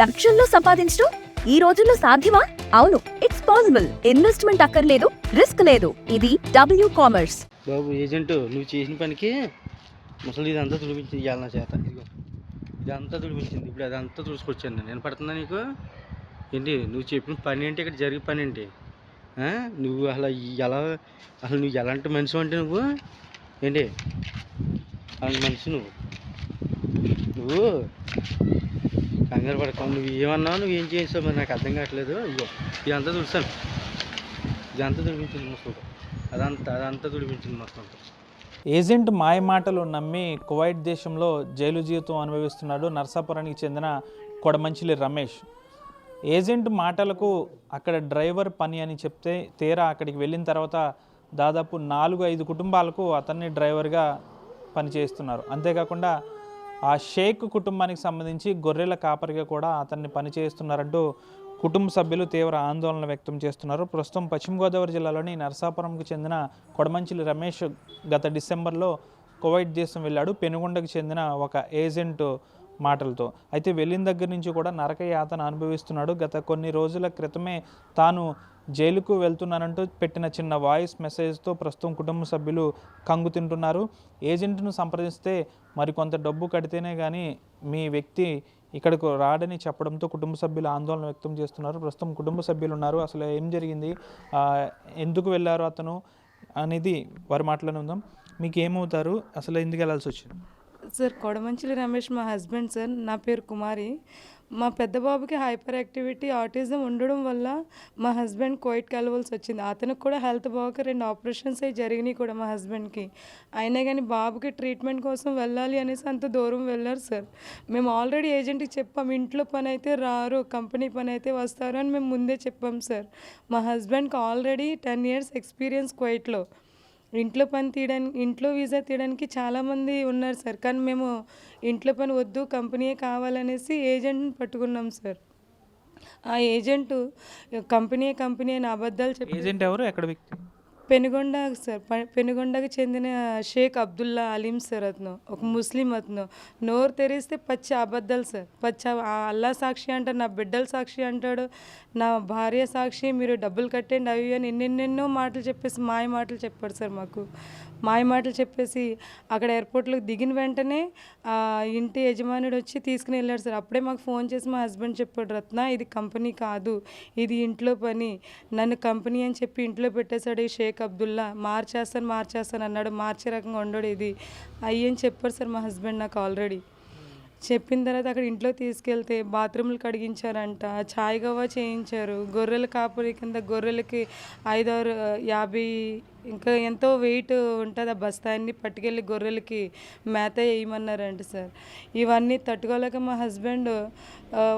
లక్షల్లో సంపాదించడం ఈ రోజుల్లో సాధ్యమా? అవును, ఇట్స్ పాసిబుల్. ఇన్వెస్ట్మెంట్ అక్కర్లేదు, రిస్క్ లేదు. ఇది డబ్ల్యూ కామర్స్. బాబు ఏజెంట్, నువ్వు చేసిన పనికి ముసలి ఇదంతా తుడిపించింది ఇవాళ నా చేత. ఇదిగో ఇదంతా తుడిపించింది. ఇప్పుడు అదంతా చూసుకొచ్చాను నేను పడుతున్నా నీకు. ఏంటి నువ్వు చెప్పిన పని ఏంటి, ఇక్కడ జరిగే పని ఏంటి? నువ్వు నువ్వు ఎలాంటి మనిషి అంటే నువ్వు ఏంటి అలాంటి మనిషి నువ్వు కంగారు పడతావు. నువ్వు ఏమన్నావు, నువ్వు ఏం చేసావు మరి నాకు అర్థం కావట్లేదు. ఇగో ఇదంతా తుడిచాను, ఇదంతా తుడిపించింది మొత్తం. అదంతా తుడిపించింది మొత్తం. ఏజెంట్ మాయ మాటలు నమ్మి కువైట్ దేశంలో జైలు జీవితం అనుభవిస్తున్నాడు నర్సాపురానికి చెందిన కొడమంచిలి రమేష్. ఏజెంట్ మాటలకు అక్కడ డ్రైవర్ పని అని చెప్తే తీరా అక్కడికి వెళ్ళిన తర్వాత దాదాపు 4-5 కుటుంబాలకు అతన్ని డ్రైవర్గా పనిచేస్తున్నారు. అంతేకాకుండా ఆ షేక్ కుటుంబానికి సంబంధించి గొర్రెల కాపరిగా కూడా అతన్ని పనిచేస్తున్నారంటూ కుటుంబ సభ్యులు తీవ్ర ఆందోళన వ్యక్తం చేస్తున్నారు. ప్రస్తుతం పశ్చిమ గోదావరి జిల్లాలోని నరసాపురంకు చెందిన కొడమంచిలి రమేష్ గత డిసెంబర్లో కువైట్ దేశం వెళ్ళాడు, పెనుగొండకు చెందిన ఒక ఏజెంట్ మాటలతో. అయితే వెళ్ళిన దగ్గర నుంచి కూడా నరక యాతన అనుభవిస్తున్నాడు. గత కొన్ని రోజుల క్రితమే తాను జైలుకు వెళ్తున్నానంటూ పెట్టిన చిన్న వాయిస్ మెసేజ్తో ప్రస్తుతం కుటుంబ సభ్యులు కంగు తింటున్నారు. ఏజెంట్ను సంప్రదిస్తే మరికొంత డబ్బు కడితేనే కానీ మీ వ్యక్తి ఇక్కడకు రాడని చెప్పడంతో కుటుంబ సభ్యులు ఆందోళన వ్యక్తం చేస్తున్నారు. ప్రస్తుతం కుటుంబ సభ్యులు ఉన్నారు. అసలు ఏం జరిగింది, ఎందుకు వెళ్ళారు అతను అనేది వారి మాటలోనే ఉందాం. మీకు ఏమవుతారు, అసలు ఎందుకు వెళ్ళాల్సి వచ్చింది? సార్, కొడమంచిలి రమేష్ మా హస్బెండ్ సార్. నా పేరు కుమారి. మా పెద్ద బాబుకి హైపర్ యాక్టివిటీ, ఆటిజం ఉండడం వల్ల మా హస్బెండ్ కువైట్కి వెళ్ళవలసి వచ్చింది. అతనికి కూడా హెల్త్ బాగోక 2 ఆపరేషన్స్ అయి జరిగినాయి కూడా మా హస్బెండ్కి. అయినా కానీ బాబుకి ట్రీట్మెంట్ కోసం వెళ్ళాలి అనేసి అంత దూరం వెళ్ళారు సార్. మేము ఆల్రెడీ ఏజెంట్కి చెప్పాం, ఇంట్లో పని అయితే రారు, కంపెనీ పని అయితే వస్తారు అని మేము ముందే చెప్పాం సార్. మా హస్బెండ్కి ఆల్రెడీ 10 years ఎక్స్పీరియన్స్ కువైట్లో. ఇంట్లో పని తీయడానికి, ఇంట్లో వీసా తీయడానికి చాలామంది ఉన్నారు సార్. కానీ మేము ఇంట్లో పని వద్దు, కంపెనీయే కావాలనేసి ఏజెంట్ని పట్టుకున్నాం సార్. ఆ ఏజెంటు కంపెనీ అని అబద్ధాలు చెప్పి. ఏజెంట్ ఎవరు, ఎక్కడ వ్యక్తి? పెనుగొండ సార్. పెనుగొండకు చెందిన షేక్ అబ్దుల్లా అలీం సార్. అతను ఒక ముస్లిం. అతను నోరు తెరిస్తే పచ్చి అబద్ధాలు సార్. అల్లా సాక్షి అంటాడు, నా బిడ్డల సాక్షి అంటాడు, నా భార్య సాక్షి, మీరు డబ్బులు కట్టండి అవి అని ఎన్నెన్నెన్నో మాటలు చెప్పేసి మాయ మాటలు చెప్పాడు సార్. మాయ మాటలు చెప్పేసి అక్కడ ఎయిర్పోర్ట్లోకి దిగిన వెంటనే ఇంటి యజమానుడు వచ్చి తీసుకుని వెళ్ళాడు సార్. అప్పుడే మాకు ఫోన్ చేసి మా హస్బెండ్ చెప్పాడు, రత్న ఇది కంపెనీ కాదు, ఇది ఇంట్లో పని, నన్ను కంపెనీ అని చెప్పి ఇంట్లో పెట్టేశాడు ఈ షేక్ అబ్దుల్లా. మార్చేస్తాను అన్నాడు. మార్చే రకంగా ఉండడు ఇది అయ్యని చెప్పారు సార్ మా హస్బెండ్ నాకు ఆల్రెడీ. చెప్పిన తర్వాత అక్కడ ఇంట్లో తీసుకెళ్తే బాత్రూమ్లు కడిగించారంట, ఛాయ్ గవ్వ చేయించారు, గొర్రెల కాపరి కింద గొర్రెలకి 5-6-50 ఇంకా ఎంతో వెయిట్ ఉంటుంది ఆ బస్తాన్ని పట్టుకెళ్ళి గొర్రెలకి మేత వేయమన్నారంట సార్. ఇవన్నీ తట్టుకోలేక మా హస్బెండ్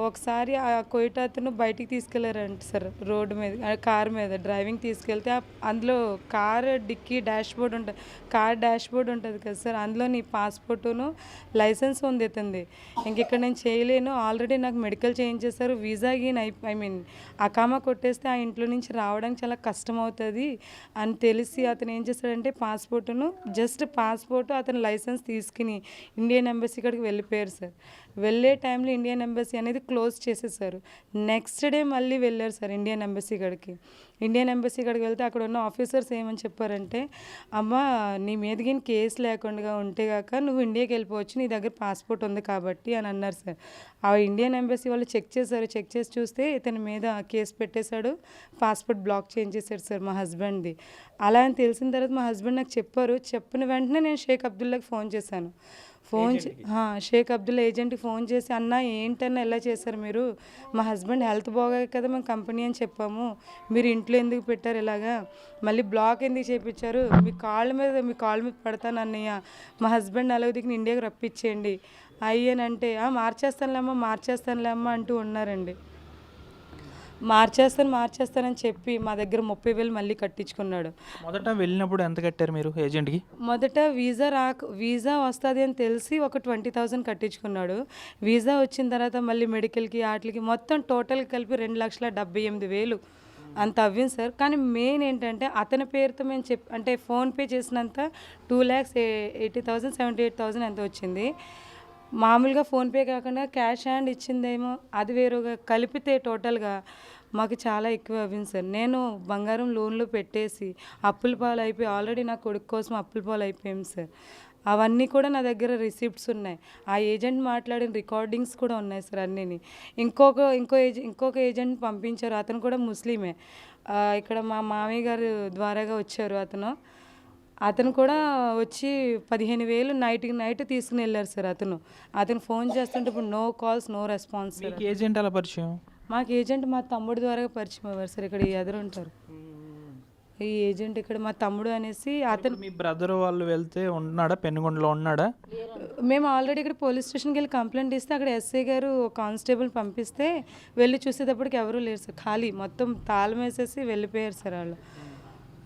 ఒకసారి ఆ కోయిట అతను బయటికి తీసుకెళ్లారంట సార్. రోడ్డు మీద కార్ మీద డ్రైవింగ్ తీసుకెళ్తే అందులో కార్ డిక్కీ డాష్బోర్డ్ ఉంటుంది, కార్ డాష్బోర్డ్ ఉంటుంది కదా సార్, అందులో నీ పాస్పోర్టును లైసెన్స్ ఉంది ఇతంది. ఇంకెక్కడ నేను చేయలేను, ఆల్రెడీ నాకు మెడికల్ చేయించేశారు, వీసాకి అకామా కొట్టేస్తే ఆ ఇంట్లో నుంచి రావడానికి చాలా కష్టం అవుతుంది అని తెలిసి అతను ఏం చేశాడంటే పాస్పోర్ట్ అతను లైసెన్స్ తీసుకుని ఇండియన్ ఎంబసీ కాడికి వెళ్ళిపోయారు సార్. వెళ్ళే టైంలో ఇండియన్ ఎంబసీ అనేది క్లోజ్ చేసేసారు. నెక్స్ట్ డే మళ్ళీ వెళ్ళారు సార్ ఇండియన్ ఎంబసీ కాడికి. ఇండియన్ ఎంబసీ కాడికి వెళ్తే అక్కడ ఉన్న ఆఫీసర్స్ ఏమని చెప్పారంటే, అమ్మ నీ మీదకి కేసు లేకుండా ఉంటే కాక నువ్వు ఇండియాకి వెళ్ళిపోవచ్చు, నీ దగ్గర పాస్పోర్ట్ ఉంది కాబట్టి అని అన్నారు సార్. ఆ ఇండియన్ ఎంబసీ వాళ్ళు చెక్ చేశారు. చెక్ చేసి చూస్తే ఇతని మీద కేసు పెట్టేశాడు, పాస్పోర్ట్ బ్లాక్ చేయించేశాడు సార్ మా హస్బెండ్ది. అలా అని తెలిసిన తర్వాత మా హస్బెండ్ నాకు చెప్పారు. చెప్పిన వెంటనే నేను షేక్ అబ్దుల్లాకి ఫోన్ చేశాను. షేక్ అబ్దుల్లా ఏజెంట్కి ఫోన్ చేసి, అన్న ఏంటన్నా ఎలా చేశారు మీరు, మా హస్బెండ్ హెల్త్ బాగోక కదా మేము కంపెనీ అని చెప్పాము, మీరు ఇంట్లో ఎందుకు పెట్టారు ఇలాగా, మళ్ళీ బ్లాక్ ఎందుకు చేయించారు, మీ కాళ్ళ మీద పడతాను అన్నయ్య, మా హస్బెండ్ అలాగే దిగిన ఇండియాకి రప్పించేయండి అయ్యానంటే మార్చేస్తానులేమ్మా అంటూ ఉన్నారండి. మార్చేస్తానని చెప్పి మా దగ్గర 30,000 మళ్ళీ కట్టించుకున్నాడు. మొదట వెళ్ళినప్పుడు ఎంత కట్టారు మీరు ఏజెంట్కి? మొదట వీసా వస్తుంది అని తెలిసి ఒక 20,000 కట్టించుకున్నాడు. వీసా వచ్చిన తర్వాత మళ్ళీ మెడికల్కి వాటికి మొత్తం టోటల్ కలిపి 2,78,000 అంత అవ్వింది సార్. కానీ మెయిన్ ఏంటంటే అతని పేరుతో మేము అంటే ఫోన్పే చేసినంత 2,80,000 78,000 ఎంత వచ్చింది. మామూలుగా ఫోన్పే కాకుండా క్యాష్ హ్యాండ్ ఇచ్చిందేమో అది వేరుగా కలిపితే టోటల్గా మాకు చాలా ఎక్కువ అవ్వింది సార్. నేను బంగారం లోన్లు పెట్టేసి అప్పుల పాలు అయిపోయి ఆల్రెడీ నా కొడుకు కోసం అప్పుల పాలు అయిపోయాం సార్. అవన్నీ కూడా నా దగ్గర రిసిప్ట్స్ ఉన్నాయి. ఆ ఏజెంట్ మాట్లాడిన రికార్డింగ్స్ కూడా ఉన్నాయి సార్ అన్నీని. ఇంకొక ఏజెంట్ పంపించారు, అతను కూడా ముస్లిమే. ఇక్కడ మా మామయ్య గారు ద్వారాగా వచ్చారు అతను కూడా వచ్చి 15,000 నైట్ తీసుకుని వెళ్ళారు సార్. అతను ఫోన్ చేస్తుంటే ఇప్పుడు no calls no response sir. మీకు ఏజెంట్ అలా పరిచయం? మాకు ఏజెంట్ మా తమ్ముడు ద్వారా పరిచయం అవ్వారు సార్. ఇక్కడ ఎదురు ఉంటారు ఈ ఏజెంట్, ఇక్కడ మా తమ్ముడు అనేసి. అతను మీ బ్రదర్ వాళ్ళు వెళ్తే ఉన్నాడా, పెనుగొండలో ఉన్నాడా? మేము ఆల్రెడీ ఇక్కడ పోలీస్ స్టేషన్కి వెళ్ళి కంప్లైంట్ ఇస్తే అక్కడ ఎస్ఐ గారు కానిస్టేబుల్ పంపిస్తే వెళ్ళి చూసేటప్పటికి ఎవరూ లేరు సార్. ఖాళీ మొత్తం తాళం వేసేసి వెళ్ళిపోయారు సార్ వాళ్ళు.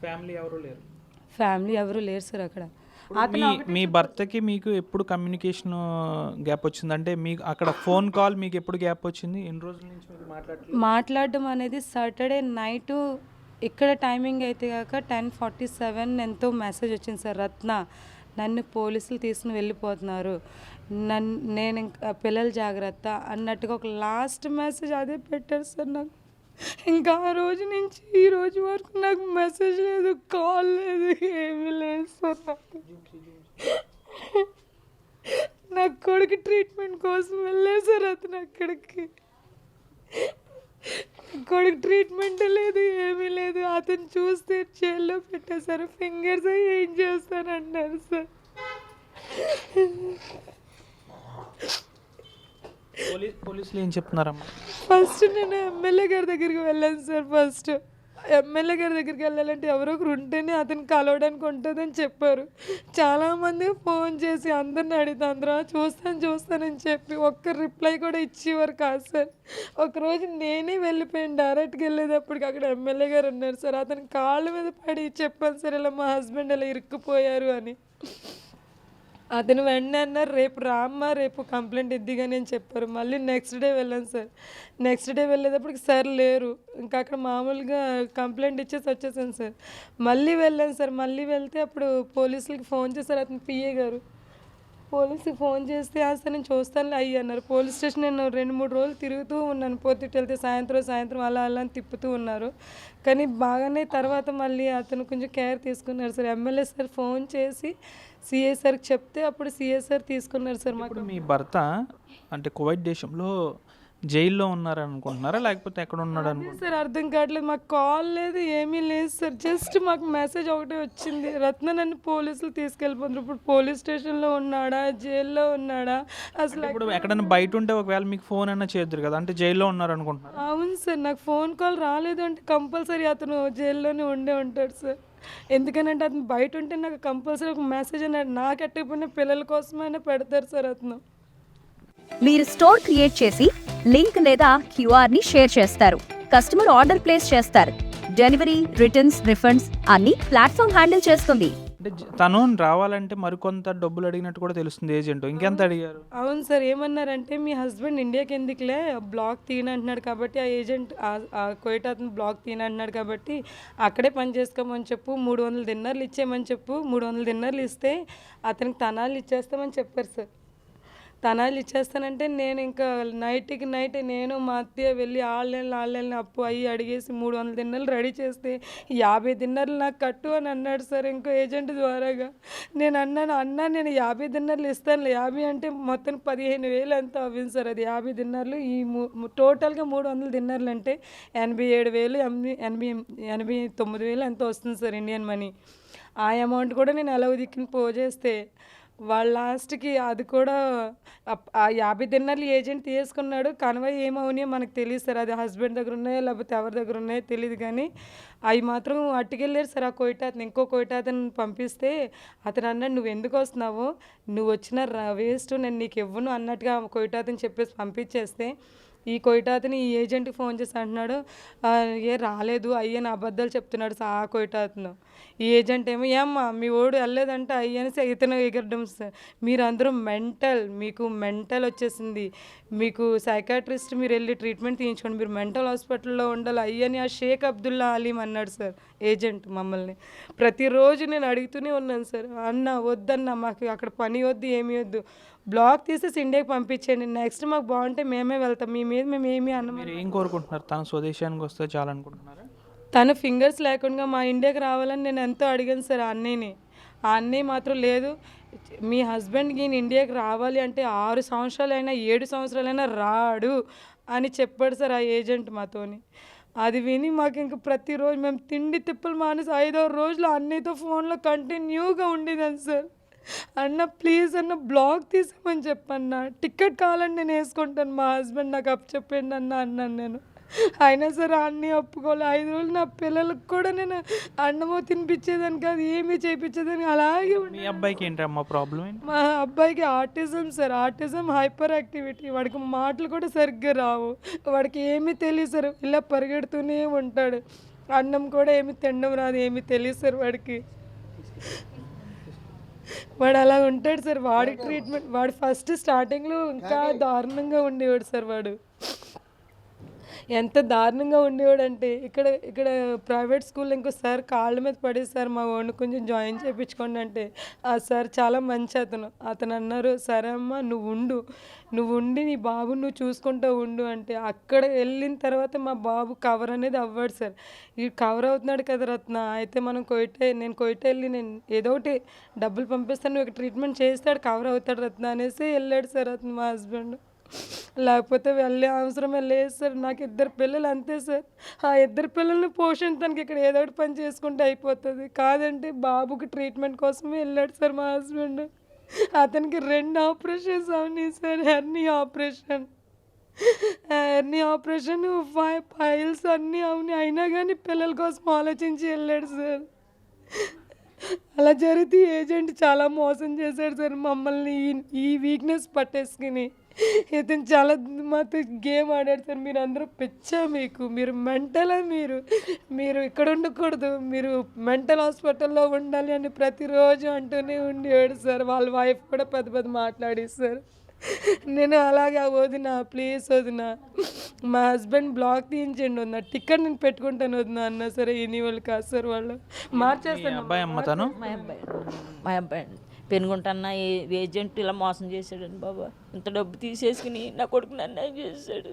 ఫ్యామిలీ ఎవరు లేరు? ఫ్యామిలీ ఎవరు లేరు సార్ అక్కడ. మీ భర్తకి మీకు ఎప్పుడు కమ్యూనికేషన్ గ్యాప్ వచ్చింది? అంటే మీకు అక్కడ ఫోన్ కాల్ మీకు ఎప్పుడు గ్యాప్ వచ్చింది? ఎన్ని రోజుల నుంచి మీరు మాట్లాడడం అనేది సాటర్డే నైట్ ఇక్కడ టైమింగ్ అయితే కాక 10:47 ఎంతో మెసేజ్ వచ్చింది సార్. రత్న, నన్ను పోలీసులు తీసుకుని వెళ్ళిపోతున్నారు, నేను ఇంకా పిల్లలు జాగ్రత్త అన్నట్టుగా ఒక లాస్ట్ మెసేజ్ అదే పెట్టారు సార్ నాకు. ఇంకా ఆ రోజు నుంచి ఈ రోజు వరకు నాకు మెసేజ్ లేదు, కాల్ లేదు, ఏమీ లేదు సార్. నా కొడుకు ట్రీట్మెంట్ కోసం వెళ్ళారు సార్ అతను అక్కడికి. కొడుకు ట్రీట్మెంట్ లేదు, ఏమీ లేదు. అతను చూస్తే జైల్లో పెట్టేశారు, ఫింగర్స్ ఏం చేస్తానన్నారు సార్. పోలీసులు ఏం చెప్తున్నారమ్మా? ఫస్ట్ నేను ఎమ్మెల్యే గారి దగ్గరికి వెళ్ళాను సార్. ఫస్ట్ ఎమ్మెల్యే గారి దగ్గరికి వెళ్ళాలంటే ఎవరో ఒకరు ఉంటేనే అతను కలవడానికి ఉంటుందని చెప్పారు. చాలామంది ఫోన్ చేసి అందరిని అడిగితే అందరూ చూస్తానని చెప్పి ఒక్క రిప్లై కూడా ఇచ్చేవారు కాదు సార్. ఒకరోజు నేనే వెళ్ళిపోయాను, డైరెక్ట్గా వెళ్ళేటప్పటికి అక్కడ ఎమ్మెల్యే గారు ఉన్నారు సార్. అతని కాళ్ళ మీద పడి చెప్పాను సార్, ఇలా మా హస్బెండ్ ఇలా ఇరుక్కుపోయారు అని. అతను వెంటనే అన్నారు, రేపు రామ్మా, రేపు కంప్లైంట్ ఇద్దిగా నేను చెప్పారు. మళ్ళీ నెక్స్ట్ డే వెళ్ళాను సార్. నెక్స్ట్ డే వెళ్ళేటప్పటికి సార్ లేరు, ఇంకా అక్కడ మామూలుగా కంప్లైంట్ ఇచ్చేసి వచ్చేసాను సార్. మళ్ళీ వెళ్ళాను సార్. మళ్ళీ వెళ్తే అప్పుడు పోలీసులకి ఫోన్ చేశారు అతను పిఏ గారు. పోలీసుకి ఫోన్ చేస్తే సార్ నేను చూస్తానులే అయ్యి అన్నారు. పోలీస్ స్టేషన్ నేను 2-3 రోజులు తిరుగుతూ ఉన్నాను, పొద్దుట వెళ్తే సాయంత్రం అలా అని తిప్పుతూ ఉన్నారు. కానీ బాగానే తర్వాత మళ్ళీ అతను కొంచెం కేర్ తీసుకున్నారు సార్. ఎమ్మెల్యే సార్ ఫోన్ చేసి సిఏ సార్కి చెప్తే అప్పుడు సిఏ సార్ తీసుకున్నారు సార్. మాకు మీ భర్త అంటే కువైట్ దేశంలో జైల్లో ఉన్నారనుకుంటున్నారా లేకపోతే ఎక్కడ ఉన్నాడు అనుకుంటున్నారా? సార్ అర్థం కావట్లేదు. మాకు కాల్ లేదు, ఏమీ లేదు సార్. జస్ట్ మాకు మెసేజ్ ఒకటే వచ్చింది, రత్న నన్ను పోలీసులు తీసుకెళ్ళిపోతున్నారు. ఇప్పుడు పోలీస్ స్టేషన్లో ఉన్నాడా, జైల్లో ఉన్నాడా అసలు? ఇప్పుడు ఎక్కడైనా బయట ఉంటే ఒకవేళ మీకు ఫోన్ అయినా చేద్దరు కదా, అంటే జైల్లో ఉన్నారు అనుకుంటున్నారు? అవును సార్, నాకు ఫోన్ కాల్ రాలేదు అంటే కంపల్సరీ అతను జైల్లోనే ఉండే ఉంటాడు సార్. ఎందుకనంటే అతను బయట ఉంటే నాకు కంపల్సరీ ఒక మెసేజ్ అన్నాడు, నాకు ఎట్టకపోయినా పిల్లల కోసమైనా పెడతారు సార్ అతను. మీరు స్టోర్ క్రియేట్ చేసి లింక్ లేదా క్యూఆర్ ని షేర్ చేస్తారు, కస్టమర్ ఆర్డర్ ప్లేస్ చేస్తారు, డెలివరీ, రిటర్న్స్, రిఫండ్స్ అన్ని ప్లాట్ఫామ్ హ్యాండిల్ చేస్తుంది. అంటే తను రావాలంటే మరికొంత డబ్బులు అడిగినట్టు కూడా తెలుస్తుంది ఏజెంట్. ఇంకెంత అడిగారు? అవును సార్, ఏమన్నారంటే మీ హస్బెండ్ ఇండియాకి ఎందుకులే, బ్లాక్ తీయనంటున్నాడు కాబట్టి ఆ ఏజెంట్ కోయిటా అతను బ్లాక్ తీయనంటున్నాడు కాబట్టి అక్కడే పని చేసుకోమని చెప్పు, 300 దినార్లు ఇచ్చేయమని చెప్పు, 300 దినార్లు ఇస్తే అతనికి తనాలు ఇచ్చేస్తామని చెప్పారు సార్. తనాలు ఇచ్చేస్తానంటే నేను ఇంకా నైట్కి నైట్ నేను మా అత్తయ్య వెళ్ళి ఆళ్ళని అప్పు అయ్యి అడిగేసి 300 దినార్లు రెడీ చేస్తే 50 దినార్లు నాకు కట్టు అని అన్నాడు సార్ ఇంకో ఏజెంట్ ద్వారాగా. నేను అన్నా నేను 50 దినార్లు ఇస్తాను, 50 అంటే మొత్తం 15,000 ఎంత అవ్వింది సార్. అది 50 దినార్లు ఈ టోటల్గా 300 దినార్లు అంటే 87,000, 89,000 ఎంత వస్తుంది సార్ ఇండియన్ మనీ. ఆ అమౌంట్ కూడా నేను ఎలా దిక్కుని పోజేస్తే వాళ్ళ లాస్ట్కి అది కూడా ఆ 50 దినార్లు ఏజెంట్ తీసుకున్నాడు. కన్వై ఏమవునాయో మనకు తెలియదు సార్, అది హస్బెండ్ దగ్గర ఉన్నాయో లేకపోతే ఎవరి దగ్గర ఉన్నాయో తెలియదు. కానీ అవి మాత్రం అట్టుకెళ్ళారు సార్. ఆ కోయిటా అతను ఇంకో కోయిటా అతను పంపిస్తే అతను అన్నాడు, నువ్వు ఎందుకు వస్తున్నావు, నువ్వు వచ్చిన వేస్ట్, నేను నీకు ఇవ్వను అన్నట్టుగా కోయిటా అతను చెప్పేసి పంపించేస్తే ఈ కోయిటా అతను ఈ ఏజెంట్కి ఫోన్ చేసి అంటున్నాడు, ఏ రాలేదు అయ్యని అబద్ధాలు చెప్తున్నాడు సార్ ఆ కోయిటా అతను. ఈ ఏజెంట్ ఏమో ఏమ్మా మీ ఓడు వెళ్ళలేదంటే అయ్యని ఇతను ఎగరడం సార్. మీరందరూ మీకు మెంటల్ వచ్చేసింది, మీకు సైకాట్రిస్ట్ మీరు వెళ్ళి ట్రీట్మెంట్ తీయించుకోండి, మీరు మెంటల్ హాస్పిటల్లో ఉండాలి అయ్యని ఆ షేక్ అబ్దుల్లా అలీం అన్నాడు సార్ ఏజెంట్ మమ్మల్ని. ప్రతిరోజు నేను అడుగుతూనే ఉన్నాను సార్, అన్న వద్దన్న మాకు అక్కడ పని వద్దు ఏమీ వద్దు, బ్లాక్ తీసేసి ఇండియాకి పంపించండి, నెక్స్ట్ మాకు బాగుంటే మేమే వెళ్తాం, మీ మీద మేము ఏమీ అన్నమాట. మీరు ఏం కోరుకుంటున్నారు? తన స్వదేశానికి వస్తే చాలనుకుంటున్నారా? తన ఫింగర్స్ లేకుండా మా ఇండియాకి రావాలని నేను ఎంతో అడిగాను సార్ ఆ అన్నయ్యని. ఆ అన్నయ్య మాత్రం లేదు, మీ హస్బెండ్కి ఇండియాకి రావాలి అంటే 6 సంవత్సరాలైనా 7 సంవత్సరాలైనా రాడు అని చెప్పాడు సార్ ఆ ఏజెంట్ మాతోని. అది విని మాకు ఇంక ప్రతిరోజు మేము తిండి తిప్పలు మానేసి 5వ రోజులో అన్నయ్యతో ఫోన్లో కంటిన్యూగా ఉండేదాన్ని సార్. అన్న ప్లీజ్ అన్న బ్లాగ్ తీసామని చెప్పన్న, టికెట్ కావాలని నేను వేసుకుంటాను, మా హస్బెండ్ నాకు అప్పు చెప్పండి అన్నాను నేను. అయినా సరే అన్నీ ఒప్పుకోవాలి. 5 రోజులు నా పిల్లలకు కూడా నేను అన్నమో తినిపించేదాన్ని కాదు, ఏమీ చేయించేదాన్ని, అలాగే మీ అబ్బాయికి ఏంటమ్మా ప్రాబ్లం ఏంటి? మా అబ్బాయికి autism sir, autism hyper activity, వాడికి మాటలు కూడా సరిగ్గా రావు, వాడికి ఏమీ తెలియదు సార్, ఇలా పరిగెడుతూనే ఉంటాడు, అన్నం కూడా ఏమి తినడం రాదు, ఏమీ తెలియదు సార్ వాడికి. వాడు అలా ఉంటాడు సార్. వాడి ట్రీట్మెంట్, వాడు ఫస్ట్ స్టార్టింగ్లో ఇంకా దారుణంగా ఉండేవాడు సార్. వాడు ఎంత దారుణంగా ఉండేవాడు అంటే ఇక్కడ ప్రైవేట్ స్కూల్లో ఇంకో సార్ కాళ్ళ మీద పడేది, సార్ మా వాడిని కొంచెం జాయిన్ చేయించుకోండి అంటే ఆ సార్ చాలా మంచి అతను అన్నారు, సరే అమ్మ నువ్వు ఉండి నీ బాబు నువ్వు చూసుకుంటూ ఉండు అంటే. అక్కడ వెళ్ళిన తర్వాత మా బాబు కవర్ అనేది అవ్వడు సార్. ఈ కవర్ అవుతున్నాడు కదా రత్న, అయితే మనం నేను కోయిట వెళ్ళి నేను ఏదో ఒకటి డబ్బులు పంపిస్తాను, నువ్వు ట్రీట్మెంట్ చేస్తాడు, కవర్ అవుతాడు రత్న అనేసి వెళ్ళాడు సార్ అతను మా హస్బెండ్. లేకపోతే వెళ్ళే అవసరం లేదు సార్. నాకు 2 పిల్లలు అంతే సార్. ఆ 2 పిల్లల్ని పోషించడానికి ఇక్కడ ఏదో ఒకటి పని చేసుకుంటే అయిపోతుంది. కాదంటే బాబుకి ట్రీట్మెంట్ కోసమే వెళ్ళాడు సార్ మా హస్బెండ్. అతనికి 2 ఆపరేషన్స్ అవునాయి సార్. హెర్నీ ఆపరేషన్, ఫైల్స్ అన్నీ అవునాయి. అయినా కానీ పిల్లల కోసం ఆలోచించి వెళ్ళాడు సార్. అలా జరిగితే ఏజెంట్ చాలా మోసం చేశాడు సార్ మమ్మల్ని. ఈ వీక్నెస్ పట్టేసుకుని ఇతను చాలా మాతో గేమ్ ఆడాడు సార్. మీరు అందరూ పిచ్చా, మీరు మెంటలా, మీరు ఇక్కడ ఉండకూడదు, మీరు మెంటల్ హాస్పిటల్లో ఉండాలి అని ప్రతిరోజు అంటూనే ఉండేవాడు సార్. వాళ్ళ వైఫ్ కూడా పెద్ద మాట్లాడి సార్. నేను అలాగే వదిన ప్లీజ్ వదిన, మా హస్బెండ్ బ్లాక్ తీయించండి వదిన, టికెట్ నేను పెట్టుకుంటాను వదిన అన్నా సరే ఇని వాళ్ళు కాదు సార్, వాళ్ళు మార్చేస్తాను. అబ్బాయి అమ్మతాను మా అబ్బాయి పెనుగుంటన్న ఏజెంట్ ఇలా మోసం చేశాడండి బాబా. ఇంత డబ్బు తీసేసుకుని నా కొడుకుని అన్యాయం చేశాడు.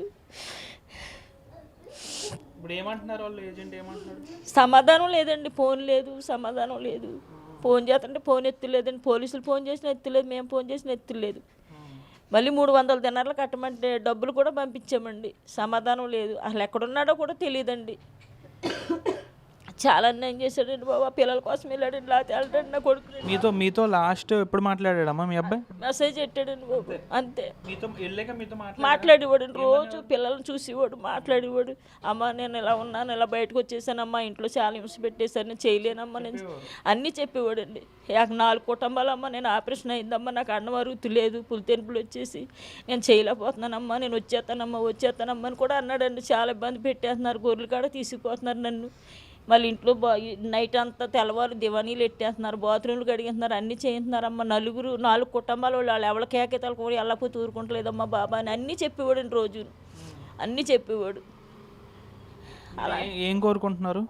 ఇప్పుడు ఏమంటున్నారు వాళ్ళు? ఏజెంట్ ఏమంటున్నాడు? సమాధానం లేదండి, ఫోన్ లేదు, సమాధానం లేదు. ఫోన్ చేస్తుంటే ఫోన్ ఎత్తులేదండి, పోలీసులు ఫోన్ చేసినా ఎత్తులేదు, మేము ఫోన్ చేసినా ఎత్తులేదు. మళ్ళీ 300 దినార్లు కట్టమంటే డబ్బులు కూడా పంపించామండి, సమాధానం లేదు. అసలు ఎక్కడున్నాడో కూడా తెలియదండి. చాలా అన్యాయం చేశాడండి బాబా. పిల్లల కోసం వెళ్ళాడండి, లేకపోతే వెళ్ళాడండి నా కొడుకు. మీతో లాస్ట్ ఎప్పుడు మాట్లాడాడమ్మా మీ అబ్బాయి? మెసేజ్ పెట్టాడండి బాబు, అంతే. మీతో మాట్లాడేవాడు, రోజు పిల్లల్ని చూసేవాడు, మాట్లాడేవాడు. అమ్మ నేను ఇలా ఉన్నాను, ఇలా బయటకు వచ్చేసానమ్మా, ఇంట్లో చాలా హింస పెట్టేశాను, నేను చేయలేనమ్మా, నేను అన్నీ చెప్పేవాడండి. 4 కుటుంబాలమ్మా, నేను ఆపరేషన్ అయిందమ్మా, నాకు అన్నం అరుగుతులేదు, పులితెనుపులు వచ్చేసి నేను చేయలేకపోతున్నానమ్మా, నేను వచ్చేస్తానమ్మా అని కూడా అన్నాడండి. చాలా ఇబ్బంది పెట్టేస్తున్నారు, గొర్రెలు కాడ తీసుకుపోతున్నారు నన్ను. మళ్ళీ ఇంట్లో నైట్ అంతా తెల్లవారు దివానీలు ఎట్టేస్తున్నారు, బాత్రూమ్లు కడిగేస్తున్నారు, అన్నీ చేస్తున్నారమ్మా. 4 కుటుంబాలు వాళ్ళు ఎవరి కేకేతాలు కూడా వెళ్ళకపోతే ఊరుకుంటలేదమ్మా బాబా అని అన్నీ చెప్పేవాడు అండి. రోజు అన్నీ చెప్పేవాడు. అలా ఏం కోరుకుంటున్నారు?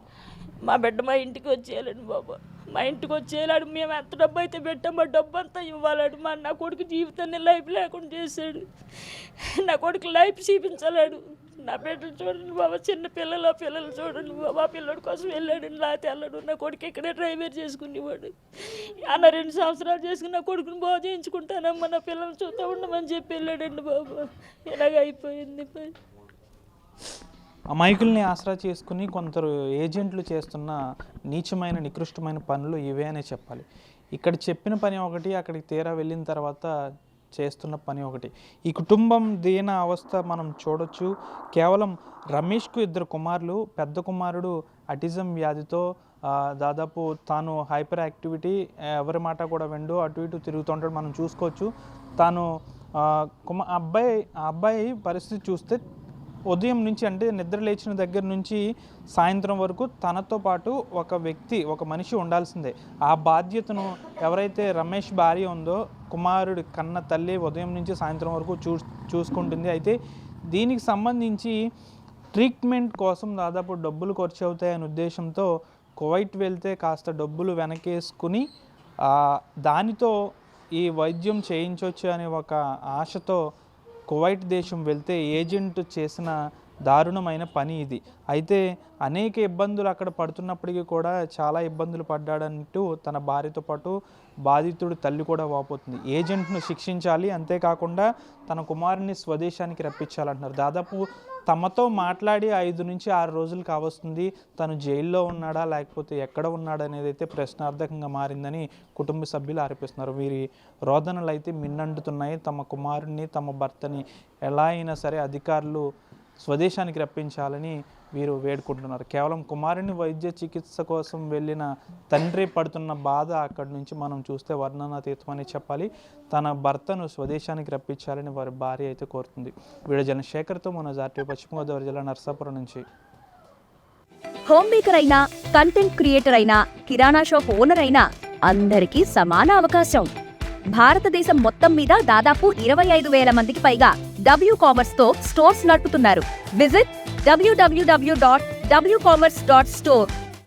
మా బిడ్డ మా ఇంటికి వచ్చేయాలండి బాబా, మా ఇంటికి వచ్చేయాడు. మేము ఎంత డబ్బు అయితే పెట్టాం ఆ డబ్బు అంతా ఇవ్వాలాడు. నా కొడుకు జీవితాన్ని లైఫ్ లేకుండా చేశాడు, నా కొడుకు లైఫ్ చూపించలేడు. నా బిడ్డలు చూడండి బాబా, చిన్న పిల్లలు చూడండి బాబా, పిల్లడి కోసం వెళ్ళాడు, లేకపోతే వెళ్ళాడు. నా కొడుకు ఇక్కడే డ్రైవర్ చేసుకునేవాడు. అన్న 2 సంవత్సరాలు చేసుకుని నా కొడుకుని బాగా చేయించుకుంటానమ్మా, నా పిల్లలు చూస్తూ ఉండమని చెప్పి వెళ్ళాడండి బాబా. ఇలాగ అయిపోయింది. అమాయకుల్ని ఆసరా చేసుకుని కొందరు ఏజెంట్లు చేస్తున్న నీచమైన నికృష్టమైన పనులు ఇవే అనే చెప్పాలి. ఇక్కడ చెప్పిన పని ఒకటి, అక్కడికి తీరా వెళ్ళిన తర్వాత చేస్తున్న పని ఒకటి. ఈ కుటుంబం దీన అవస్థ మనం చూడొచ్చు. కేవలం రమేష్కు 2 కుమారులు. పెద్ద కుమారుడు అటిజం వ్యాధితో దాదాపు తాను హైపర్ యాక్టివిటీ, ఎవరి మాట కూడా విండు, అటు ఇటు తిరుగుతుంటాడు, మనం చూసుకోవచ్చు. తాను అబ్బాయి పరిస్థితి చూస్తే ఉదయం నుంచి, అంటే నిద్ర లేచిన దగ్గర నుంచి సాయంత్రం వరకు తనతో పాటు ఒక మనిషి ఉండాల్సిందే. ఆ బాధ్యతను ఎవరైతే రమేష్ భార్య ఉందో, కుమారుడి కన్న తల్లి ఉదయం నుంచి సాయంత్రం వరకు చూసుకుంటుంది. అయితే దీనికి సంబంధించి ట్రీట్మెంట్ కోసం దాదాపు డబ్బులు ఖర్చు అవుతాయనే ఉద్దేశంతో కువైట్ వెళ్తే కాస్త డబ్బులు వెనకేసుకుని దానితో ఈ వైద్యం చేయించవచ్చు అనే ఒక ఆశతో కువైట్ దేశం వెళ్తే ఏజెంట్ చేసిన దారుణమైన పని ఇది. అయితే అనేక ఇబ్బందులు అక్కడ పడుతున్నప్పటికీ కూడా చాలా ఇబ్బందులు పడ్డాడంటూ తన భార్యతో పాటు బాధితుడు తల్లి కూడా వాపోతుంది. ఏజెంట్ను శిక్షించాలి, అంతేకాకుండా తన కుమారుని స్వదేశానికి రప్పించాలంటున్నారు. దాదాపు తమతో మాట్లాడి 5 నుంచి 6 రోజులు కావస్తుంది. తను జైల్లో ఉన్నాడా లేకపోతే ఎక్కడ ఉన్నాడా అనేది అయితే ప్రశ్నార్థకంగా మారిందని కుటుంబ సభ్యులు ఆరోపిస్తున్నారు. వీరి రోదనలు అయితే మిన్నంటున్నాయి. తమ కుమారుని తమ భర్తని ఎలా అయినా సరే అధికారులు స్వదేశానికి రప్పించాలని వీరు వేడుకుంటున్నారు. కేవలం కుమారుని వైద్య చికిత్స కోసం వెళ్ళిన తండ్రి పడుతున్న బాధ అక్కడి నుంచి మనం చూస్తే వర్ణనాతీతమని చెప్పాలి. తన భర్తను స్వదేశానికి రప్పించాలని వారి భార్య అయితే కోరుతుంది. వీడియో జనశేఖర్తో మనోజ్ RTV పశ్చిమ గోదావరి జిల్లా నర్సాపురం నుంచి. హోమ్ మేకర్ అయినా, కంటెంట్ క్రియేటర్ అయినా, కిరాణా షాప్ ఓనర్ అయినా అందరికీ సమాన అవకాశం. భారతదేశం మొత్తం మీద దాదాపు 25,000 మందికి పైగా WCommerce తో స్టోర్స్ నడుపుతున్నారు. Visit www.wcommerce.store